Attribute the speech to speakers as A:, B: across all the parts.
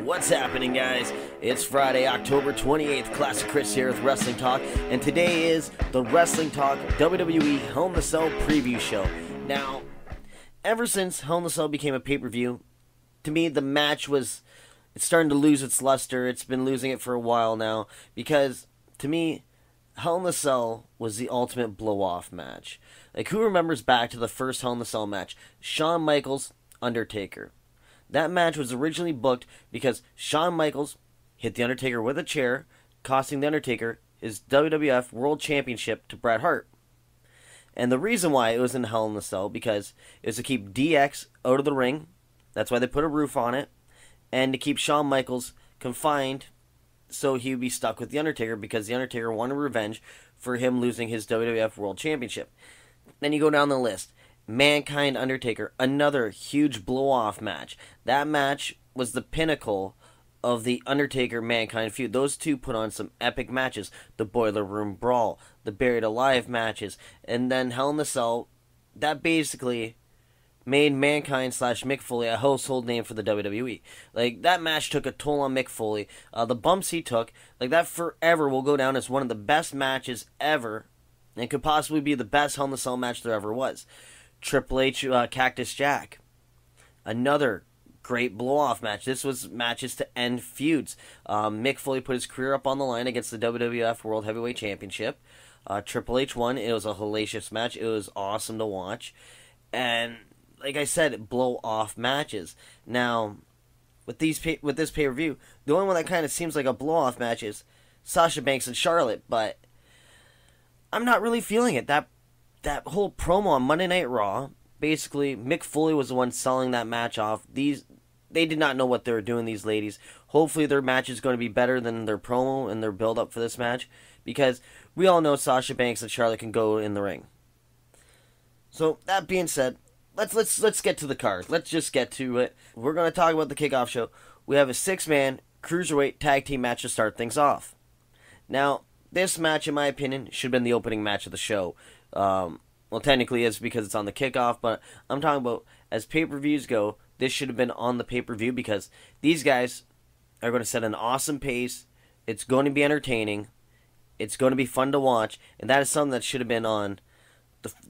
A: What's happening, guys? It's Friday, October 28th. Classic Chris here with Wrestling Talk, and today is the Wrestling Talk WWE Hell in a Cell preview show. Now, ever since Hell in a Cell became a pay-per-view, to me, the match it's starting to lose its luster. It's been losing it for a while now, because, to me, Hell in a Cell was the ultimate blow-off match. Like, who remembers back to the first Hell in a Cell match? Shawn Michaels, Undertaker. That match was originally booked because Shawn Michaels hit The Undertaker with a chair, costing The Undertaker his WWF World Championship to Bret Hart. And the reason why it was in Hell in a Cell, because it was to keep DX out of the ring. That's why they put a roof on it. And to keep Shawn Michaels confined so he would be stuck with The Undertaker, because The Undertaker wanted revenge for him losing his WWF World Championship. Then you go down the list. Mankind Undertaker, another huge blow-off match. That match was the pinnacle of the Undertaker-Mankind feud. Those two put on some epic matches. The Boiler Room Brawl, the Buried Alive matches, and then Hell in a Cell. That basically made Mankind / Mick Foley a household name for the WWE. Like, that match took a toll on Mick Foley. The bumps he took, like, that forever will go down as one of the best matches ever, and could possibly be the best Hell in a Cell match there ever was. Triple H, Cactus Jack. Another great blow-off match. This was matches to end feuds. Mick Foley put his career up on the line against the WWF World Heavyweight Championship. Triple H won. It was a hellacious match. It was awesome to watch. And, like I said, blow-off matches. Now, with this pay-per-view, the only one that kind of seems like a blow-off match is Sasha Banks and Charlotte, but I'm not really feeling it. That whole promo on Monday Night Raw, basically, Mick Foley was the one selling that match off. They did not know what they were doing, these ladies. Hopefully their match is going to be better than their promo and their build-up for this match, because we all know Sasha Banks and Charlotte can go in the ring. So, that being said, let's get to the card. Let's just get to it. We're going to talk about the Kickoff show. We have a 6-man Cruiserweight tag team match to start things off. Now, this match, in my opinion, should have been the opening match of the show. Well, technically it's because it's on the Kickoff, but I'm talking about as pay-per-views go, this should have been on the pay-per-view, because these guys are going to set an awesome pace. It's going to be entertaining. It's going to be fun to watch, and that is something that should have been on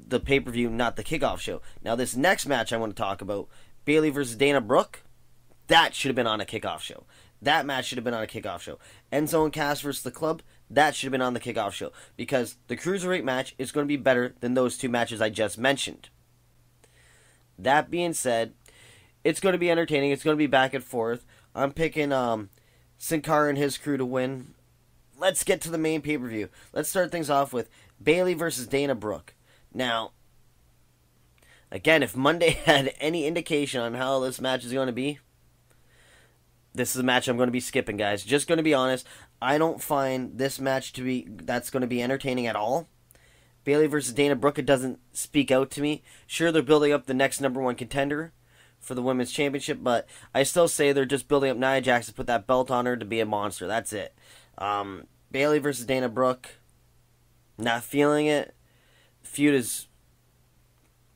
A: the pay-per-view, not the Kickoff show. Now, this next match I want to talk about, Bayley versus Dana Brooke, that should have been on a Kickoff show. That match should have been on a Kickoff show. Enzo and Cass versus the Club, that should have been on the Kickoff show, because the Cruiserweight match is going to be better than those two matches I just mentioned. That being said, it's going to be entertaining. It's going to be back and forth. I'm picking Sin Cara and his crew to win. Let's get to the main pay-per-view. Let's start things off with Bayley versus Dana Brooke. Now, again, if Monday had any indication on how this match is going to be, this is a match I'm going to be skipping, guys. Just going to be honest. I don't find this match that's going to be entertaining at all. Bayley versus Dana Brooke, it doesn't speak out to me. Sure, they're building up the next #1 contender for the Women's Championship, but I still say they're just building up Nia Jax to put that belt on her to be a monster. That's it. Bayley versus Dana Brooke, not feeling it. Feud is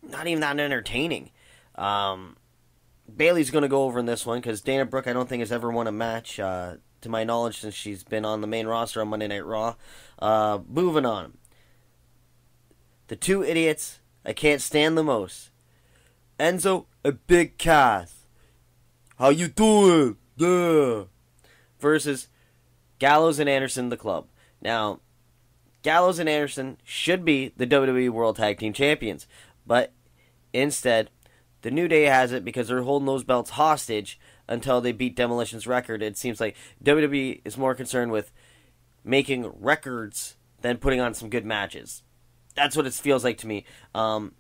A: not even that entertaining. Bayley's going to go over in this one, because Dana Brooke, I don't think, has ever won a match, to my knowledge, since she's been on the main roster on Monday Night Raw. Moving on. The two idiots I can't stand the most. Enzo and Big Cass. How you doing? Yeah. Versus Gallows and Anderson, the Club. Now, Gallows and Anderson should be the WWE World Tag Team Champions, but instead, the New Day has it because they're holding those belts hostage until they beat Demolition's record. It seems like WWE is more concerned with making records than putting on some good matches. That's what it feels like to me. I'm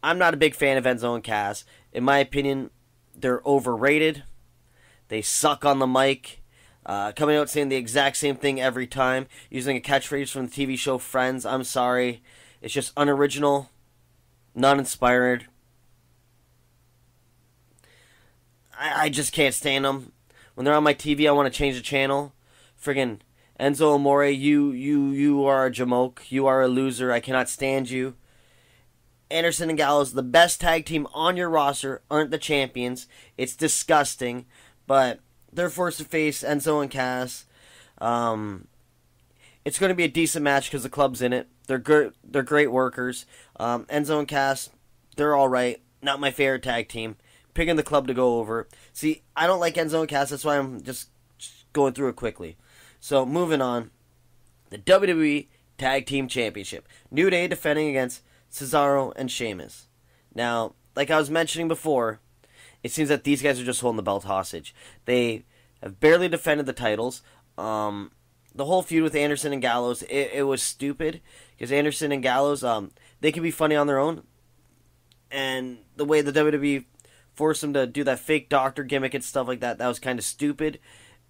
A: not a big fan of Enzo and Cass. In my opinion, they're overrated. They suck on the mic. Coming out saying the exact same thing every time. Using a catchphrase from the TV show Friends. I'm sorry. It's just unoriginal. Not inspired. I just can't stand them. When they're on my TV, I want to change the channel. Friggin' Enzo Amore, you are a jamoke. You are a loser. I cannot stand you. Anderson and Gallows, the best tag team on your roster, aren't the champions. It's disgusting. But they're forced to face Enzo and Cass. It's going to be a decent match because the club's in it. They're good. They're great workers. Enzo and Cass, they're all right. Not my favorite tag team. Picking the club to go over. See, I don't like Enzo and Cass. That's why I'm just going through it quickly. So moving on, the WWE Tag Team Championship. New Day defending against Cesaro and Sheamus. Now, like I was mentioning before, it seems that these guys are just holding the belt hostage. They have barely defended the titles. The whole feud with Anderson and Gallows, it was stupid. Because Anderson and Gallows, they can be funny on their own. And the way the WWE forced them to do that fake doctor gimmick and stuff like that, that was kind of stupid.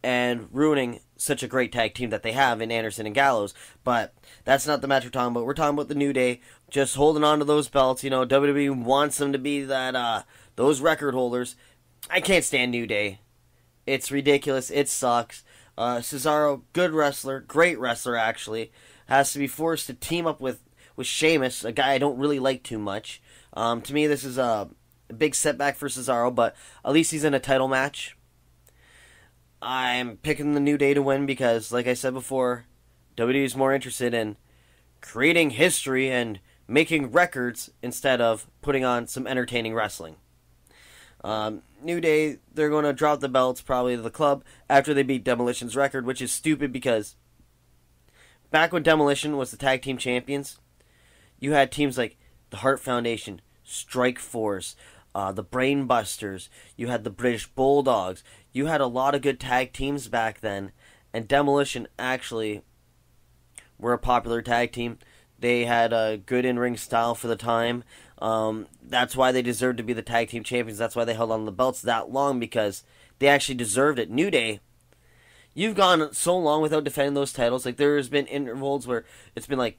A: And ruining such a great tag team that they have in Anderson and Gallows. But that's not the match we're talking about. We're talking about the New Day just holding on to those belts. You know, WWE wants them to be that those record holders. I can't stand New Day. It's ridiculous. It sucks. Cesaro, good wrestler, great wrestler actually, has to be forced to team up with Sheamus, a guy I don't really like too much. To me, this is a big setback for Cesaro, but at least he's in a title match. I'm picking the New Day to win because, like I said before, WWE is more interested in creating history and making records instead of putting on some entertaining wrestling. New Day, they're going to drop the belts probably to the club after they beat Demolition's record, which is stupid because back when Demolition was the tag team champions, you had teams like the Hart Foundation, Strike Force, the Brain Busters, you had the British Bulldogs, you had a lot of good tag teams back then, and Demolition actually were a popular tag team. They had a good in-ring style for the time. That's why they deserved to be the tag team champions. That's why they held on to the belts that long, because they actually deserved it. New Day, you've gone so long without defending those titles. Like, there's been intervals where it's been like,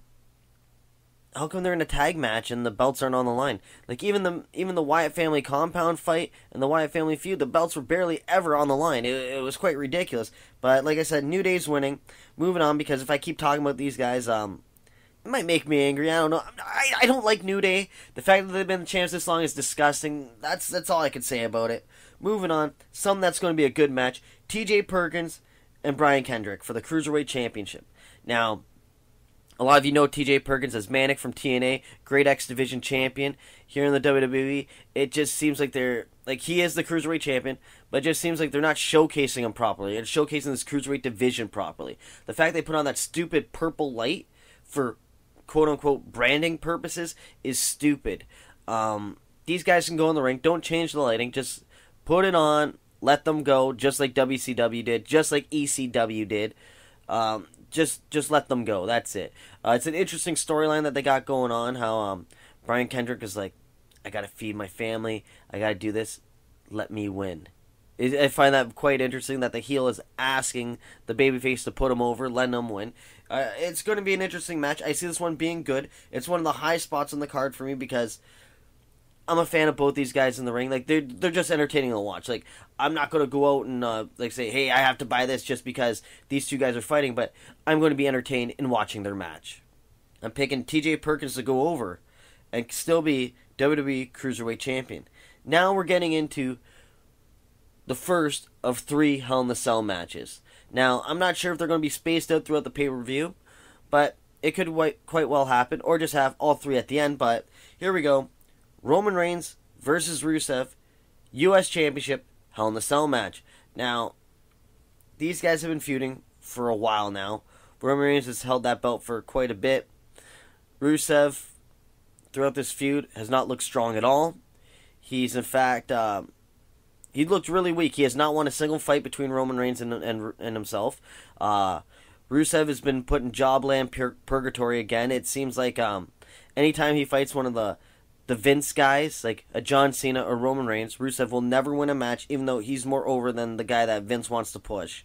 A: how come they're in a tag match and the belts aren't on the line? Like, even the Wyatt family compound fight and the Wyatt family feud, the belts were barely ever on the line. It was quite ridiculous. But like I said, New Day's winning. Moving on, because if I keep talking about these guys, it might make me angry. I don't know. I don't like New Day. The fact that they've been the champs this long is disgusting. That's all I can say about it. Moving on, something that's going to be a good match. TJ Perkins and Brian Kendrick for the Cruiserweight Championship. Now, a lot of you know TJ Perkins as Manic from TNA, great X Division champion. Here in the WWE, it just seems like he is the Cruiserweight champion, but it just seems like they're not showcasing him properly and showcasing this Cruiserweight division properly. The fact they put on that stupid purple light for quote-unquote branding purposes is stupid. These guys can go in the ring. Don't change the lighting. Just put it on. Let them go, just like WCW did, just like ECW did. Just let them go. That's it. It's an interesting storyline that they got going on, how Brian Kendrick is like, I gotta feed my family. I gotta do this. Let me win. I find that quite interesting that the heel is asking the babyface to put him over, letting him win. It's going to be an interesting match. I see this one being good. It's one of the high spots on the card for me because I'm a fan of both these guys in the ring. Like, they're just entertaining to watch. Like, I'm not going to go out and like say, hey, I have to buy this just because these two guys are fighting, but I'm going to be entertained in watching their match. I'm picking TJ Perkins to go over and still be WWE Cruiserweight Champion. Now we're getting into the first of 3 Hell in a Cell matches. Now, I'm not sure if they're going to be spaced out throughout the pay-per-view, but it could quite well happen, or just have all 3 at the end, but here we go. Roman Reigns versus Rusev, U.S. Championship, Hell in a Cell match. Now, these guys have been feuding for a while now. Roman Reigns has held that belt for quite a bit. Rusev, throughout this feud, has not looked strong at all. He's, in fact, he looked really weak. He has not won a single fight between Roman Reigns and himself. Rusev has been put in Jobland Purgatory again. It seems like anytime he fights one of the Vince guys, like a John Cena or Roman Reigns, Rusev will never win a match, even though he's more over than the guy that Vince wants to push.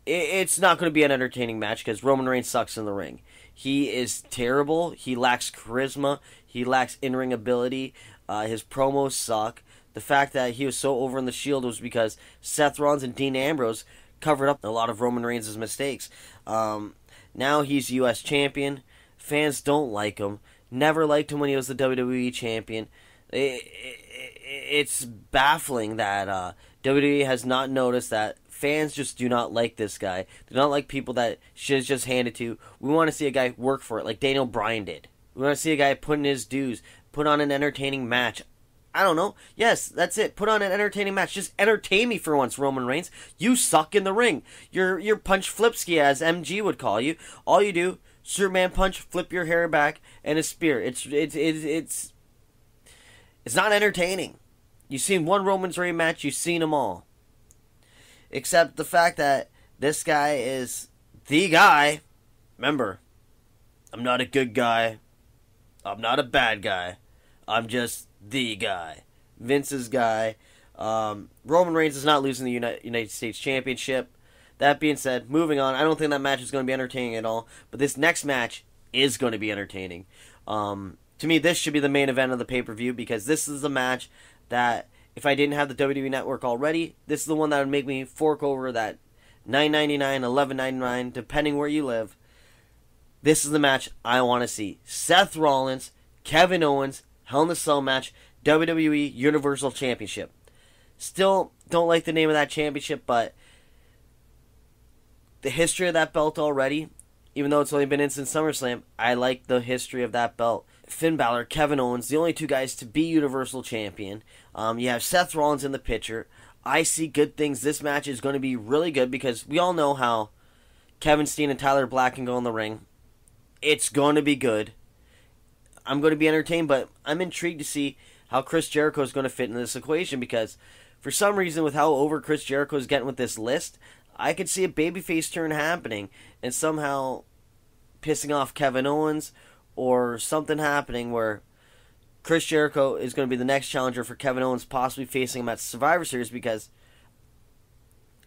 A: It's not going to be an entertaining match because Roman Reigns sucks in the ring. He is terrible. He lacks charisma. He lacks in-ring ability. His promos suck. The fact that he was so over in the Shield was because Seth Rollins and Dean Ambrose covered up a lot of Roman Reigns' mistakes. Now he's U.S. champion. Fans don't like him. Never liked him when he was the WWE champion. It's baffling that WWE has not noticed that fans just do not like this guy. Do not like people that shit is just handed to. We want to see a guy work for it, like Daniel Bryan did. We want to see a guy put in his dues, put on an entertaining match. I don't know. Yes, that's it. Put on an entertaining match. Just entertain me for once, Roman Reigns. You suck in the ring. You're punch flipsky, as MG would call you. All you do, Superman punch, flip your hair back, and a spear. It's not entertaining. You've seen one Roman Reigns match. You've seen them all. Except the fact that this guy is the guy. Remember, I'm not a good guy. I'm not a bad guy. I'm just the guy. Vince's guy. Roman Reigns is not losing the United States Championship. That being said, moving on, I don't think that match is going to be entertaining at all. But this next match is going to be entertaining. To me, this should be the main event of the pay-per-view because this is the match that, if I didn't have the WWE Network already, this is the one that would make me fork over that $9.99, $11.99, depending where you live. This is the match I want to see. Seth Rollins, Kevin Owens, Hell in a Cell match, WWE Universal Championship. Still don't like the name of that championship, but the history of that belt already, even though it's only been in since SummerSlam, I like the history of that belt. Finn Balor, Kevin Owens, the only two guys to be Universal Champion. You have Seth Rollins in the picture. I see good things. This match is going to be really good because we all know how Kevin Steen and Tyler Black can go in the ring. It's going to be good. I'm going to be entertained, but I'm intrigued to see how Chris Jericho is going to fit in this equation because for some reason, with how over Chris Jericho is getting with this list, I could see a babyface turn happening and somehow pissing off Kevin Owens or something happening where Chris Jericho is going to be the next challenger for Kevin Owens, possibly facing him at Survivor Series because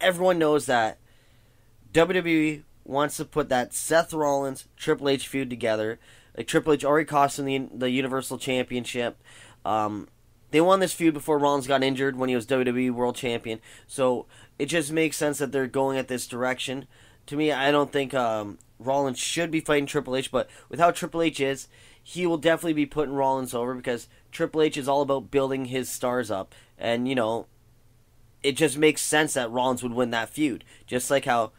A: everyone knows that WWE wants to put that Seth Rollins Triple H feud together. Like Triple H already cost him the Universal Championship. They won this feud before Rollins got injured when he was WWE World Champion. So it just makes sense that they're going at this direction. To me, I don't think Rollins should be fighting Triple H, but with how Triple H is, he will definitely be putting Rollins over because Triple H is all about building his stars up. And, you know, it just makes sense that Rollins would win that feud. Just like how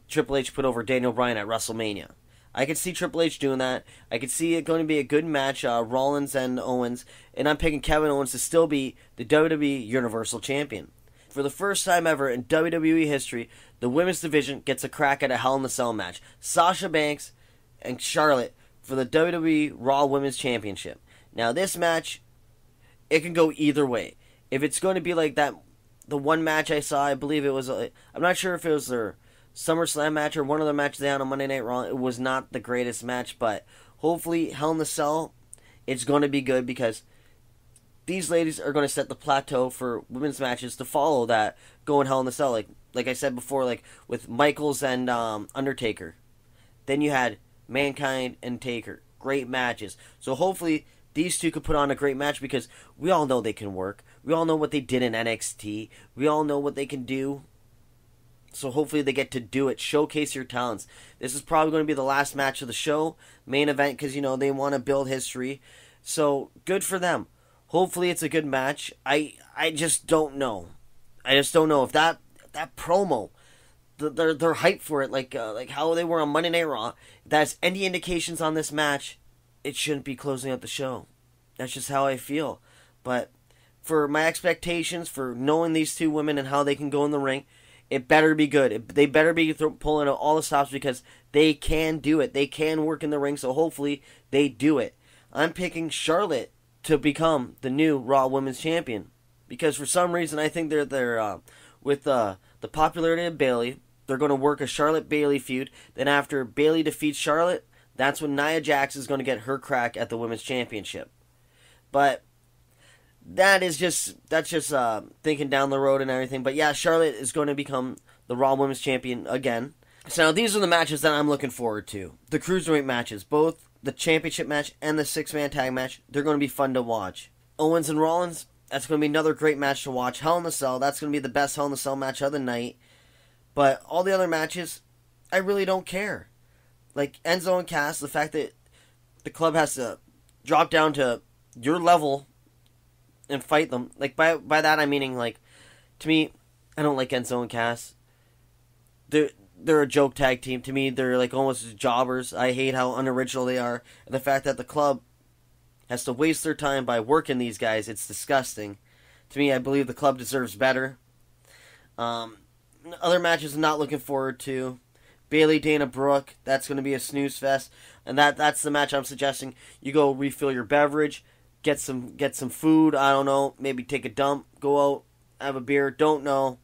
A: Triple H put over Daniel Bryan at WrestleMania. I could see Triple H doing that. I could see it going to be a good match, Rollins and Owens. And I'm picking Kevin Owens to still be the WWE Universal Champion. For the first time ever in WWE history, the women's division gets a crack at a Hell in a Cell match. Sasha Banks and Charlotte for the WWE Raw Women's Championship. Now this match, it can go either way. If it's going to be like that, the one match I saw, I believe it was, I'm not sure if it was their SummerSlam match or one of the matches they had on Monday Night Raw. It was not the greatest match, but hopefully Hell in a Cell, it's going to be good because these ladies are going to set the plateau for women's matches to follow that go in Hell in a Cell. Like I said before, like with Michaels and Undertaker. Then you had Mankind and Taker. Great matches. So hopefully these two could put on a great match because we all know they can work. We all know what they did in NXT. We all know what they can do. So hopefully they get to do it. Showcase your talents. This is probably going to be the last match of the show. Main event because, you know, they want to build history. So good for them. Hopefully it's a good match. I just don't know. I just don't know if that promo, they're hyped for it, like how they were on Monday Night Raw. If that's any indications on this match, it shouldn't be closing out the show. That's just how I feel. But for my expectations, for knowing these two women and how they can go in the ring, it better be good. They better be pulling out all the stops because they can do it. They can work in the ring, so hopefully they do it. I'm picking Charlotte to become the new Raw Women's Champion because for some reason I think they're with the popularity of Bayley, they're going to work a Charlotte-Bayley feud. Then after Bayley defeats Charlotte, that's when Nia Jax is going to get her crack at the Women's Championship. But that's just thinking down the road and everything. But yeah, Charlotte is going to become the Raw Women's Champion again. So now these are the matches that I'm looking forward to. The Cruiserweight matches, both the championship match and the six-man tag match, they're going to be fun to watch. Owens and Rollins, that's going to be another great match to watch. Hell in a Cell, that's going to be the best Hell in a Cell match of the night. But all the other matches, I really don't care. Like Enzo and Cass, the fact that the club has to drop down to your level and fight them. Like by that I'm meaning like To me, I don't like Enzo and Cass. They're a joke tag team. To me, they're like almost jobbers. I hate how unoriginal they are. And the fact that the club has to waste their time by working these guys, it's disgusting. To me, I believe the club deserves better. Other matches I'm not looking forward to. Bayley, Dana Brooke, that's going to be a snooze fest. And that's the match I'm suggesting. You go refill your beverage, get some food, I don't know, maybe take a dump, go out, have a beer, don't know.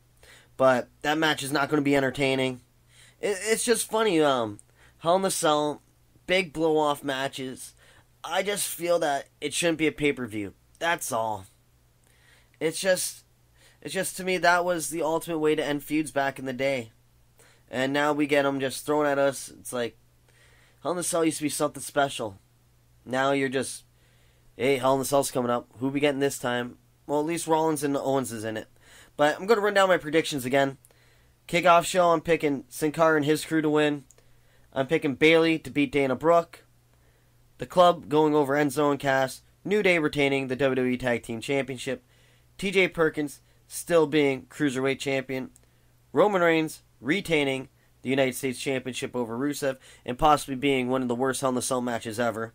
A: But that match is not going to be entertaining. It's just funny, Hell in a Cell, big blow-off matches. I just feel that it shouldn't be a pay-per-view. That's all. It's just to me, that was the ultimate way to end feuds back in the day. And now we get them just thrown at us. It's like, Hell in a Cell used to be something special. Now you're just, hey, Hell in a Cell's coming up. Who we getting this time? Well, at least Rollins and Owens is in it. But I'm going to run down my predictions again. Kickoff show, I'm picking Sin Cara and his crew to win. I'm picking Bayley to beat Dana Brooke. The club going over Enzo and Cass. New Day retaining the WWE Tag Team Championship. TJ Perkins still being Cruiserweight Champion. Roman Reigns retaining the United States Championship over Rusev and possibly being one of the worst Hell in a Cell matches ever.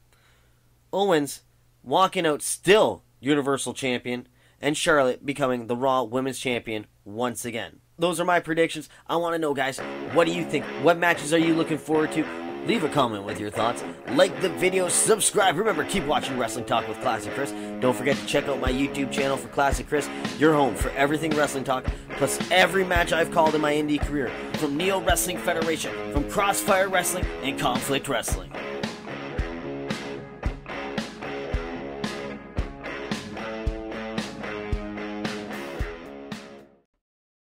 A: Owens walking out still Universal Champion. And Charlotte becoming the Raw Women's Champion once again. Those are my predictions. I want to know, guys, what do you think? What matches are you looking forward to? Leave a comment with your thoughts. Like the video, subscribe. Remember, keep watching Wrestling Talk with Classic Chris. Don't forget to check out my YouTube channel for Classic Chris, your home for everything Wrestling Talk, plus every match I've called in my indie career, from Neo Wrestling Federation, from Crossfire Wrestling, and Conflict Wrestling.